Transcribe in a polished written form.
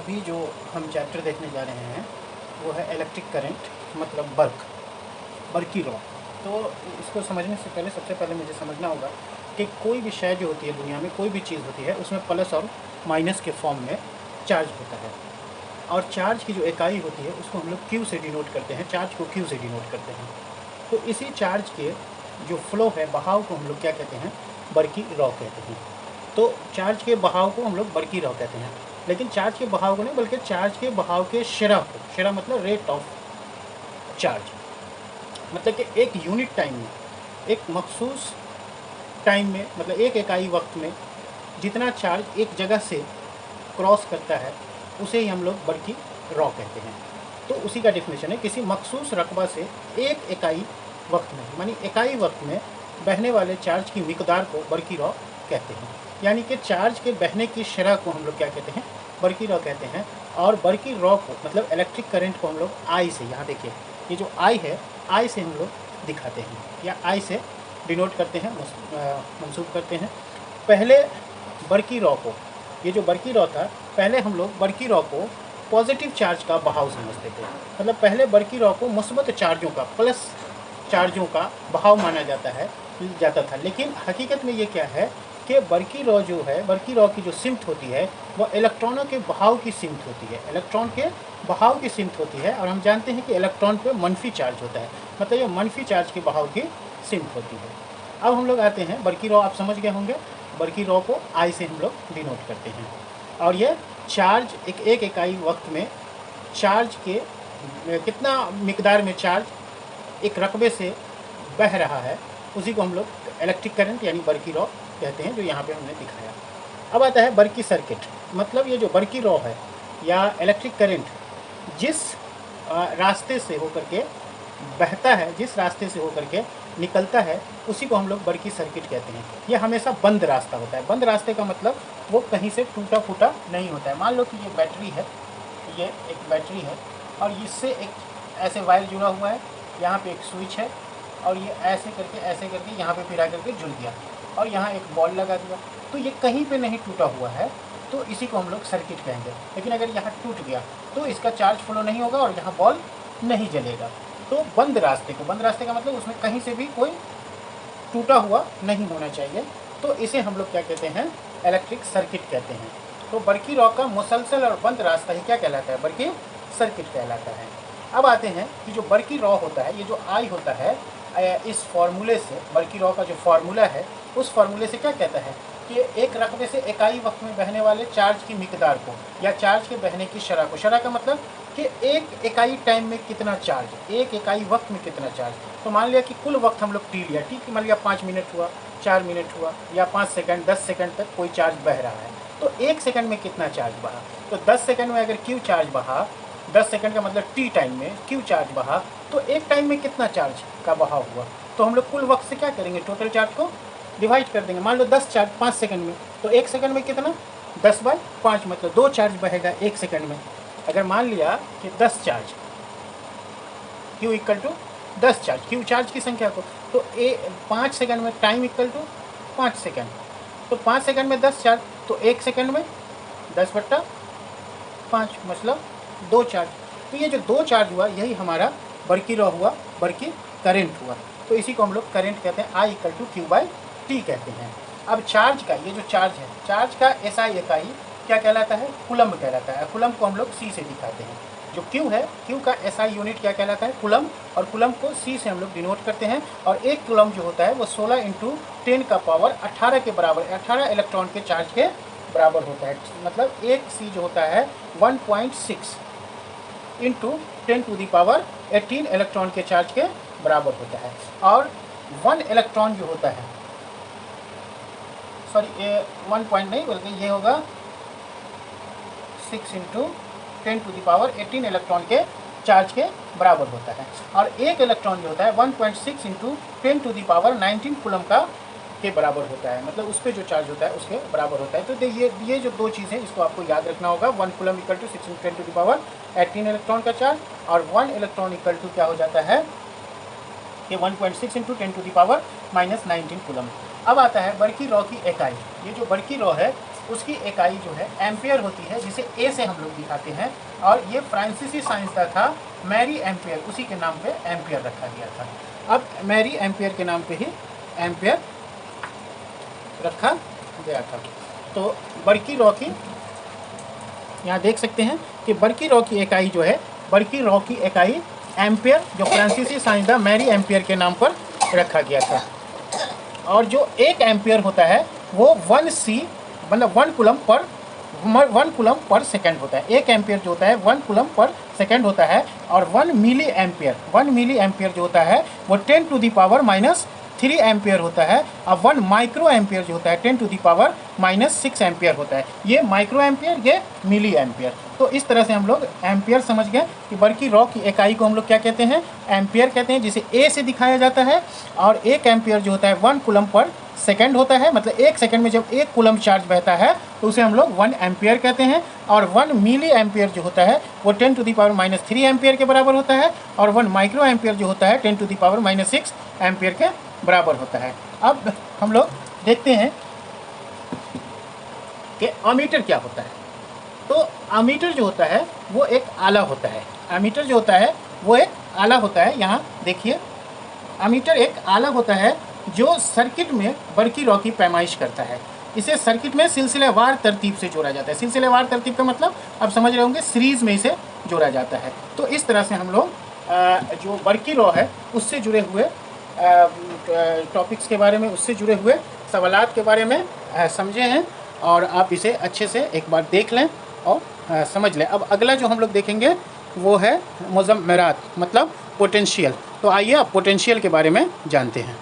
अभी जो हम चैप्टर देखने जा रहे हैं वो है इलेक्ट्रिक करंट, मतलब बर्की लॉ। तो इसको समझने से पहले सबसे पहले मुझे समझना होगा कि कोई भी शय जो होती है दुनिया में, कोई भी चीज़ होती है, उसमें प्लस और माइनस के फॉर्म में चार्ज होता है। और चार्ज की जो इकाई होती है उसको हम लोग क्यू से डिनोट करते हैं, चार्ज को क्यू से डिनोट करते हैं। तो इसी चार्ज के जो फ्लो है, बहाव को हम लोग क्या कहते हैं, बर्की लॉ कहते हैं। तो चार्ज के बहाव को हम लोग बर्की लॉ कहते हैं, लेकिन चार्ज के बहाव को नहीं, बल्कि चार्ज के बहाव के शरह को, शरह मतलब रेट ऑफ चार्ज, मतलब कि एक यूनिट टाइम में, एक मखसूस टाइम में, मतलब एक इकाई वक्त में जितना चार्ज एक जगह से क्रॉस करता है उसे ही हम लोग बर्की लॉ कहते हैं। तो उसी का डिफिनेशन है, किसी मखसूस रकबा से एक इकाई वक्त में, मानी इकाई वक्त में बहने वाले चार्ज की मिकदार को बर्की लॉ कहते हैं। यानी कि चार्ज के बहने की शरह को हम लोग क्या कहते हैं, बर्की लॉ कहते हैं। और बर्की लॉ को, मतलब इलेक्ट्रिक करंट को हम लोग आई से, यहाँ देखिए ये जो आई है, आई से हम लोग दिखाते हैं या आई से डिनोट करते हैं, मंसूब करते हैं। पहले बर्की लॉ को, ये जो बर्की लॉ था, पहले हम लोग बर्की लॉ को पॉजिटिव चार्ज का बहाव समझते थे। मतलब पहले बर्की लॉ को मुस्बत चार्जों का, प्लस चार्जों का बहाव माना जाता था। लेकिन हकीकत में ये क्या है कि बर्की लॉ जो है, बर्की लॉ की जो सिमत होती है वो इलेक्ट्रॉनों के बहाव की सिमत होती है, इलेक्ट्रॉन के बहाव की सिमत होती है। और हम जानते हैं कि इलेक्ट्रॉन पे मनफी चार्ज होता है, मतलब ये मनफी चार्ज के बहाव की सिमत होती है। अब हम लोग आते हैं बर्की लॉ, आप समझ गए होंगे, बर्की लॉ को आई से हम लोग डिनोट करते हैं। और ये चार्ज एक इकाई वक्त में चार्ज के कितना मिकदार में चार्ज एक रकबे से बह रहा है, उसी को हम लोग इलेक्ट्रिक करंट यानी बर्की लॉ कहते हैं, जो यहाँ पे हमने दिखाया। अब आता है बर्की सर्किट, मतलब ये जो बर्की लॉ है या इलेक्ट्रिक करंट जिस रास्ते से होकर के बहता है, जिस रास्ते से होकर के निकलता है, उसी को हम लोग बर्की सर्किट कहते हैं। ये हमेशा बंद रास्ता होता है। बंद रास्ते का मतलब वो कहीं से टूटा फूटा नहीं होता है। मान लो कि ये बैटरी है, ये एक बैटरी है और इससे एक ऐसे वायर जुड़ा हुआ है, यहाँ पे एक स्विच है और ये ऐसे करके यहाँ पे फिरा करके जुड़ गया और यहाँ एक बॉल लगा दिया, तो ये कहीं पे नहीं टूटा हुआ है, तो इसी को हम लोग सर्किट कहेंगे। लेकिन अगर यहाँ टूट गया तो इसका चार्ज फ्लो नहीं होगा और यहाँ बॉल नहीं जलेगा। तो बंद रास्ते को, बंद रास्ते का मतलब उसमें कहीं से भी कोई टूटा हुआ नहीं होना चाहिए, तो इसे हम लोग क्या कहते हैं, इलेक्ट्रिक सर्किट कहते हैं। तो बर्की लॉ का मुसलसल और बंद रास्ता ही क्या कहलाता है, बर्की सर्किट कहलाता है। अब आते हैं कि जो बर्की लॉ होता है, ये जो आई होता है, इस फार्मूले से, बर्की लॉ का जो फार्मूला है उस फार्मूले से क्या कहता है कि एक रकबे से इकाई वक्त में बहने वाले चार्ज की मिकदार को या चार्ज के बहने की शरह को, शरह का मतलब कि एक इकाई टाइम में कितना चार्ज, एक इकाई वक्त में कितना चार्ज। तो मान लिया कि कुल वक्त हम लोग टी लिया, टी मान लिया 5 मिनट हुआ, 4 मिनट हुआ या 5 सेकंड, 10 सेकंड तक कोई चार्ज बह रहा है, तो 1 सेकंड में कितना चार्ज बहा। तो 10 सेकंड में अगर क्यू चार्ज बहा, 10 सेकंड का मतलब टी टाइम में क्यू चार्ज बहा, तो एक टाइम में कितना चार्ज का बहाव हुआ। तो हम लोग कुल वक्त से क्या करेंगे, टोटल चार्ज को डिवाइड कर देंगे। मान लो 10 चार्ज 5 सेकंड में, तो 1 सेकंड में कितना, 10/5, मतलब 2 चार्ज बहेगा 1 सेकंड में। अगर मान लिया कि 10 charge, Q equal to 10 charge, Q charge की संख्या को, तो 5 सेकंड में टाइम इक्वल टू 5 सेकंड, तो 5 सेकंड में 10 चार्ज, तो 1 सेकंड में 10/5 मतलब 2 चार्ज। तो ये जो 2 चार्ज हुआ यही हमारा बर्की लॉ हुआ, बर्की करंट हुआ। तो इसी को हम लोग करंट कहते हैं, I इक्वल टू Q/T कहते हैं। अब चार्ज का, ये जो चार्ज है, चार्ज का SI इकाई क्या कहलाता है, कूलम्ब कहलाता है। कूलम्ब को हम लोग C से दिखाते हैं। जो Q है, Q का SI यूनिट क्या कहलाता है, कूलम्ब, और कूलम्ब को C से हम लोग डिनोट करते हैं। और एक कूलम्ब जो होता है वो 16 × 10 का पावर 18 के बराबर, 18 इलेक्ट्रॉन के चार्ज के बराबर होता है। मतलब एक C जो होता है 1.6 × 10⁻18 इलेक्ट्रॉन के चार्ज के बराबर होता है। और 1 इलेक्ट्रॉन जो होता है, सॉरी 1 पॉइंट नहीं बल्कि ये होगा 6 × 10⁻18 इलेक्ट्रॉन के चार्ज के बराबर होता है। और एक इलेक्ट्रॉन जो होता है 1.6 × 10⁻19 कूलम्ब का के बराबर होता है, मतलब उस पर जो चार्ज होता है उसके बराबर होता है। तो ये जो दो चीज़ें इसको आपको याद रखना होगा। 1 कूलम्ब इक्वल टू 6 × 10⁻18 इलेक्ट्रॉन का चार्ज, और 1 इलेक्ट्रॉन इक्वल टू क्या हो जाता है कि 1.6 × 10⁻−19 कूलम्ब। अब आता है बर्की लॉ की इकाई। ये जो बर्की लॉ है उसकी इकाई जो है एम्पियर होती है, जिसे ए से हम लोग दिखाते हैं। और ये फ्रांसीसी साइंसदान था मैरी एम्पियर, उसी के नाम पे एम्पियर रखा गया था। अब मैरी एम्पियर के नाम पे ही एम्पियर रखा गया था। तो बर्की लॉ की यहाँ देख सकते हैं कि बर्की लॉ की इकाई जो है, बर्की लॉ की इकाई एम्पियर, जो फ्रांसीसी साइंसदान मैरी एम्पियर के नाम पर रखा गया था। और जो 1 एम्पियर होता है वो 1C मतलब 1 कूलम पर सेकेंड होता है। 1 एम्पियर जो होता है 1 कूलम पर सेकेंड होता है। और 1 मिली एम्पियर जो होता है वो 10⁻³ एम्पियर होता है। और 1 माइक्रो एम्पियर जो होता है 10⁻⁻6 एम्पियर होता है। ये माइक्रो एम्पियर, ये मिली एम्पियर। तो इस तरह से हम लोग एम्पियर समझ गए कि बर्की लॉ की इकाई को हम लोग क्या कहते हैं, एम्पियर कहते हैं, जिसे ए से दिखाया जाता है। और 1 एम्पियर जो होता है 1 कूलम पर सेकेंड होता है, मतलब 1 सेकेंड में जब 1 कूलम चार्ज बहता है तो उसे हम लोग 1 एम्पियर कहते हैं। और 1 मिली एम्पियर जो होता है वो 10⁻³ एम्पियर के बराबर होता है। और 1 माइक्रो एम्पियर जो होता है 10⁻6 एम्पियर के बराबर होता है। अब हम लोग देखते हैं कि अमीटर क्या होता है। तो अमीटर जो होता है वो एक आला होता है। अमीटर जो होता है वो एक आला होता है। यहाँ देखिए, अमीटर एक आला होता है जो सर्किट में बर्की लॉ की पैमाइश करता है। इसे सर्किट में सिलसिलेवार तरतीब से जोड़ा जाता है। सिलसिलेवार तरतीब का मतलब आप समझ रहे होंगे, सीरीज़ में इसे जोड़ा जाता है। तो इस तरह से हम लोग जो बर्की लॉ है उससे जुड़े हुए टॉपिक्स के बारे में, उससे जुड़े हुए सवालात के बारे में समझे हैं। और आप इसे अच्छे से एक बार देख लें और समझ लें। अब अगला जो हम लोग देखेंगे वो है मुज़म्मरात, मतलब पोटेंशियल। तो आइए अब पोटेंशियल के बारे में जानते हैं।